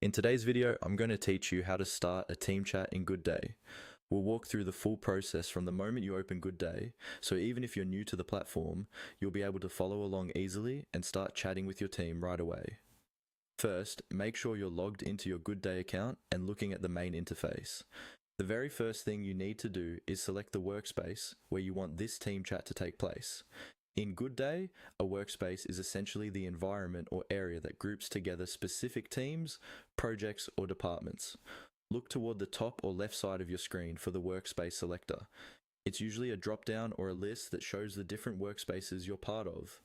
In today's video, I'm going to teach you how to start a team chat in Goodday. We'll walk through the full process from the moment you open Goodday, so even if you're new to the platform, you'll be able to follow along easily and start chatting with your team right away. First, make sure you're logged into your Goodday account and looking at the main interface. The very first thing you need to do is select the workspace where you want this team chat to take place. In Goodday, a workspace is essentially the environment or area that groups together specific teams, projects, or departments. Look toward the top or left side of your screen for the workspace selector. It's usually a drop-down or a list that shows the different workspaces you're part of.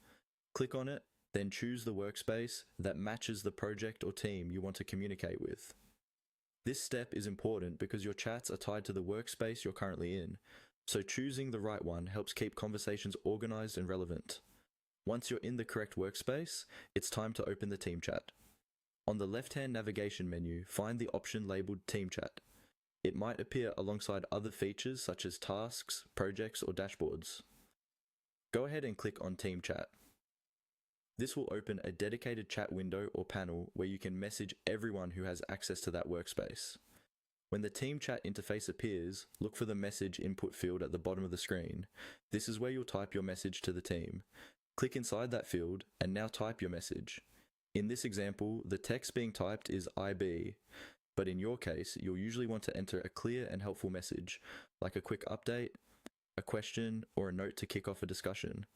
Click on it, then choose the workspace that matches the project or team you want to communicate with. This step is important because your chats are tied to the workspace you're currently in, so choosing the right one helps keep conversations organized and relevant. Once you're in the correct workspace, it's time to open the team chat. On the left-hand navigation menu, find the option labeled Team Chat. It might appear alongside other features such as tasks, projects, or dashboards. Go ahead and click on Team Chat. This will open a dedicated chat window or panel where you can message everyone who has access to that workspace. When the team chat interface appears, look for the message input field at the bottom of the screen. This is where you'll type your message to the team. Click inside that field and now type your message. In this example, the text being typed is IB, but in your case, you'll usually want to enter a clear and helpful message, like a quick update, a question, or a note to kick off a discussion.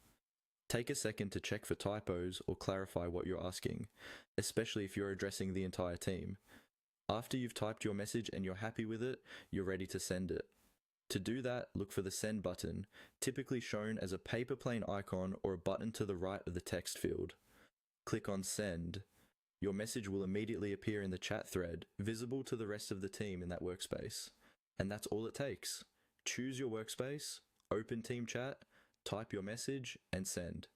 Take a second to check for typos or clarify what you're asking, especially if you're addressing the entire team. After you've typed your message and you're happy with it, you're ready to send it. To do that, look for the Send button, typically shown as a paper plane icon or a button to the right of the text field. Click on Send. Your message will immediately appear in the chat thread, visible to the rest of the team in that workspace. And that's all it takes. Choose your workspace, open Team Chat, type your message, and send.